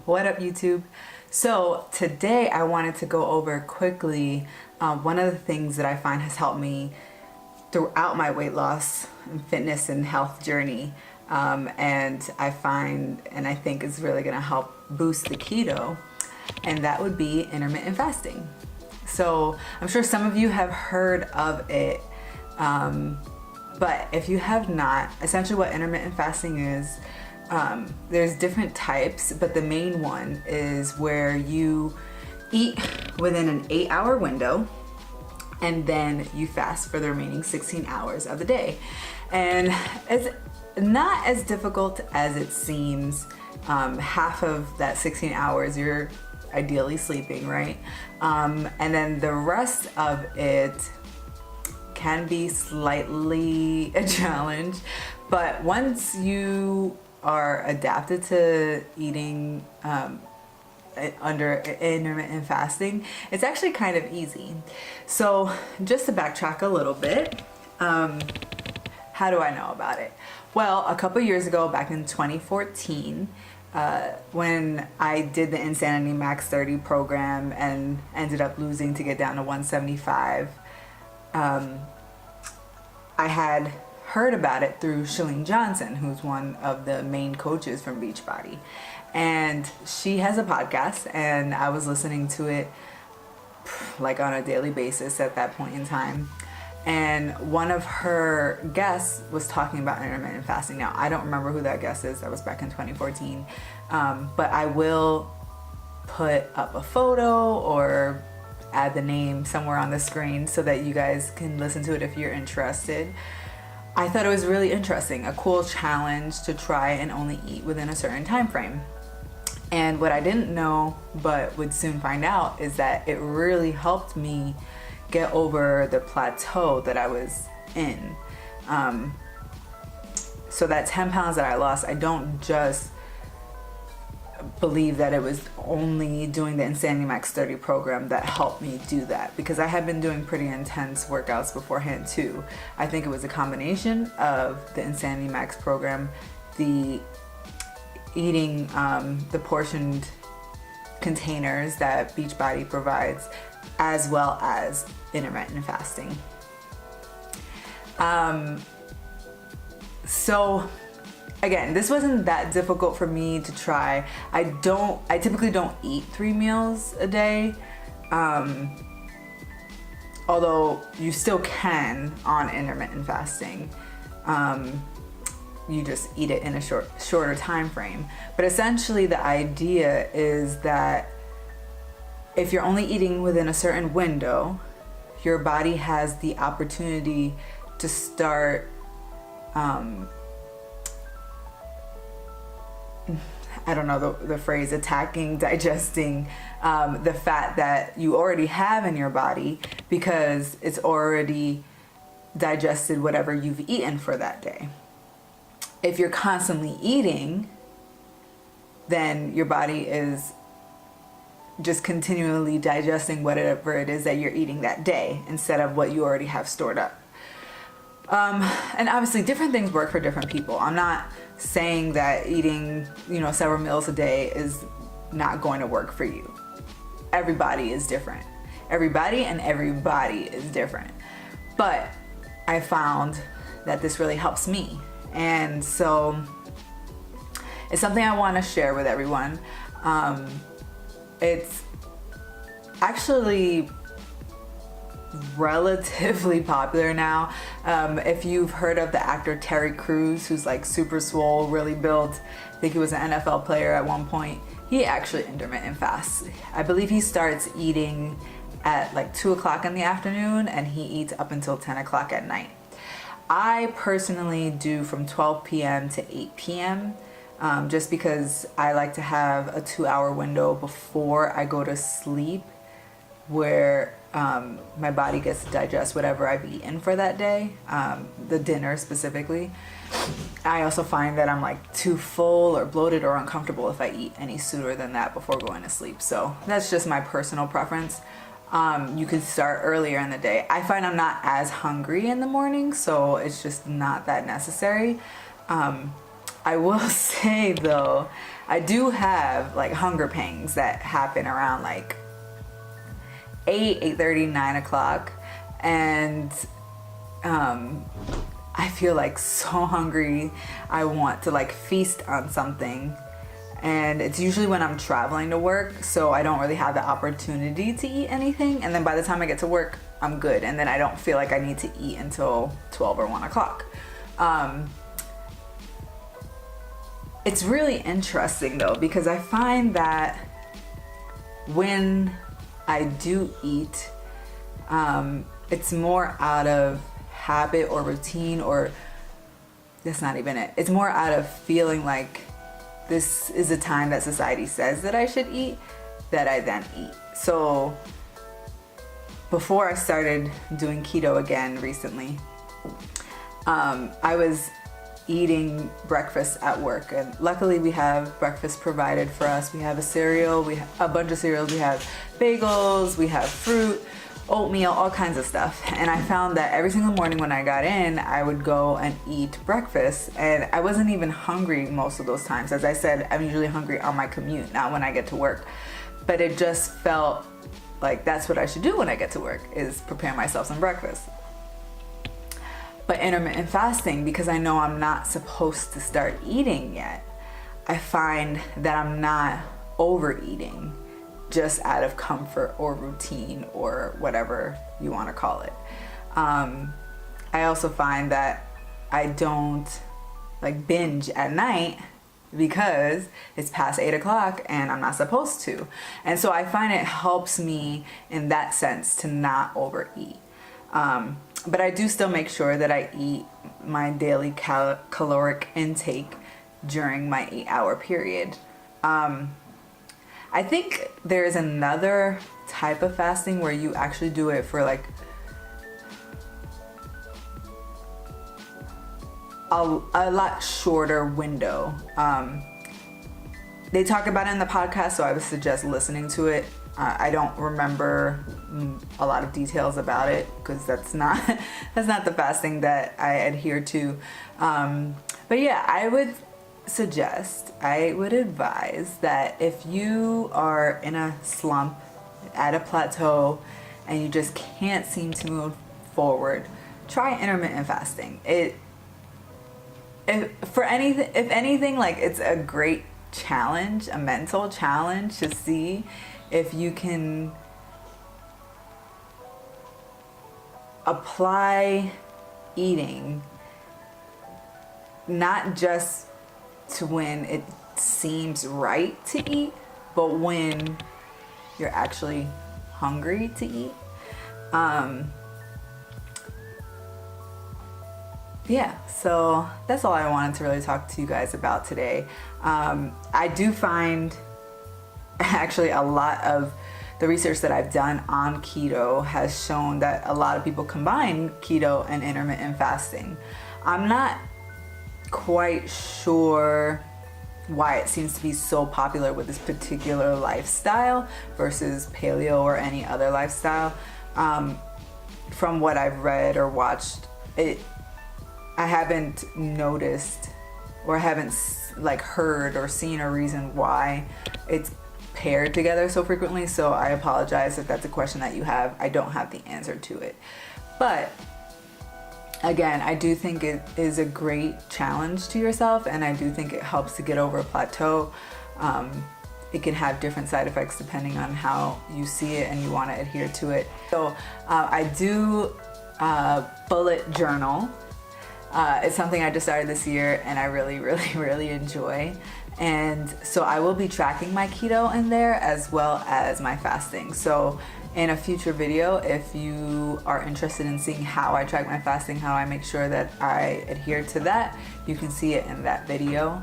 What up, YouTube? So today I wanted to go over quickly one of the things that I find has helped me throughout my weight loss and fitness and health journey, and I find and I think is really going to help boost the keto, and that would be intermittent fasting. So I'm sure some of you have heard of it, but if you have not, essentially what intermittent fasting is, there's different types, but the main one is where you eat within an 8-hour window and then you fast for the remaining 16 hours of the day. And it's not as difficult as it seems. Half of that 16 hours you're ideally sleeping, right? And then the rest of it can be slightly a challenge, but once you are adapted to eating under intermittent fasting, it's actually kind of easy. So just to backtrack a little bit, how do I know about it? Well, a couple years ago, back in 2014, when I did the Insanity Max 30 program and ended up losing to get down to 175, I had heard about it through Chalene Johnson, who's one of the main coaches from Beachbody, and she has a podcast, and I was listening to it like on a daily basis at that point in time, and one of her guests was talking about intermittent fasting. Now, I don't remember who that guest is. That was back in 2014, but I will put up a photo or add the name somewhere on the screen so that you guys can listen to it if you're interested. I thought it was really interesting, a cool challenge to try and only eat within a certain time frame. And what I didn't know, but would soon find out, is that it really helped me get over the plateau that I was in. So that 10 pounds that I lost, I don't just believe that it was only doing the Insanity Max 30 program that helped me do that, because I had been doing pretty intense workouts beforehand too. I think it was a combination of the Insanity Max program, the eating the portioned containers that Beachbody provides, as well as intermittent fasting. So again, this wasn't that difficult for me to try. I typically don't eat 3 meals a day, although you still can on intermittent fasting. You just eat it in a shorter time frame. But essentially the idea is that if you're only eating within a certain window, your body has the opportunity to start I don't know the phrase, attacking, digesting the fat that you already have in your body, because it's already digested whatever you've eaten for that day. If you're constantly eating, then your body is just continually digesting whatever it is that you're eating that day instead of what you already have stored up. And obviously different things work for different people. I'm not saying that eating, several meals a day is not going to work for you. Everybody is different. Everybody is different. But I found that this really helps me. And so it's something I want to share with everyone. It's actually relatively popular now. If you've heard of the actor Terry Crews, who's like super swole, really built, I think he was an NFL player at one point, he actually intermittent fasts. I believe he starts eating at like 2 o'clock in the afternoon and he eats up until 10 o'clock at night. I personally do from 12 p.m. to 8 p.m. Just because I like to have a 2-hour window before I go to sleep where my body gets to digest whatever I've eaten for that day, the dinner specifically. I also find that I'm like too full or bloated or uncomfortable if I eat any sooner than that before going to sleep. So that's just my personal preference. You could start earlier in the day. I find I'm not as hungry in the morning, so it's just not that necessary. I will say though, I do have like hunger pangs that happen around like 8:30, 9 o'clock, and I feel like so hungry. I want to like feast on something, and it's usually when I'm traveling to work, so I don't really have the opportunity to eat anything, and then by the time I get to work, I'm good, and then I don't feel like I need to eat until 12 or 1 o'clock. It's really interesting though, because I find that when I do eat, it's more out of habit or routine, or that's not even it. It's more out of feeling like this is a time that society says that I should eat, that I then eat. So before I started doing keto again recently, I was eating breakfast at work, and luckily we have breakfast provided for us. We have a cereal, we have a bunch of cereals, we have bagels, we have fruit, oatmeal, all kinds of stuff. And I found that every single morning when I got in, I would go and eat breakfast, and I wasn't even hungry most of those times. As I said, I'm usually hungry on my commute, not when I get to work. But it just felt like that's what I should do when I get to work, is prepare myself some breakfast. But intermittent fasting, because I know I'm not supposed to start eating yet, I find that I'm not overeating just out of comfort or routine or whatever you want to call it. I also find that I don't like binge at night because it's past 8 o'clock and I'm not supposed to. And so I find it helps me in that sense to not overeat. But I do still make sure that I eat my daily caloric intake during my 8-hour period. I think there's another type of fasting where you actually do it for like a lot shorter window. They talk about it in the podcast, so I would suggest listening to it. I don't remember a lot of details about it because that's not the fasting that I adhere to. But yeah, I would advise that if you are in a slump, at a plateau, and you just can't seem to move forward, try intermittent fasting. If anything, like, it's a great challenge, a mental challenge, to see if you can apply eating not just to when it seems right to eat, but when you're actually hungry to eat. Yeah, so that's all I wanted to really talk to you guys about today. I do find actually a lot of the research that I've done on keto has shown that a lot of people combine keto and intermittent fasting. I'm not quite sure why it seems to be so popular with this particular lifestyle versus paleo or any other lifestyle. From what I've read or watched, I haven't noticed, or I haven't like heard or seen a reason why it's paired together so frequently. So I apologize if that's a question that you have. I don't have the answer to it. But again, I do think it is a great challenge to yourself, and I do think it helps to get over a plateau. It can have different side effects depending on how you see it and you want to adhere to it. So I do bullet journal. It's something I just started this year and I really, really, really enjoy. And so I will be tracking my keto in there as well as my fasting. So in a future video, if you are interested in seeing how I track my fasting, how I make sure that I adhere to that, you can see it in that video.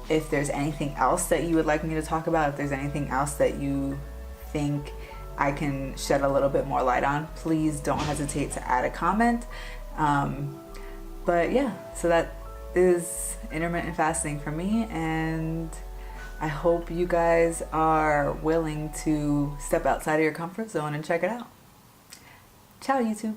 If there's anything else that you would like me to talk about, if there's anything else that you think I can shed a little bit more light on, please don't hesitate to add a comment. But yeah, so that is intermittent fasting for me, and I hope you guys are willing to step outside of your comfort zone and check it out. Ciao, YouTube.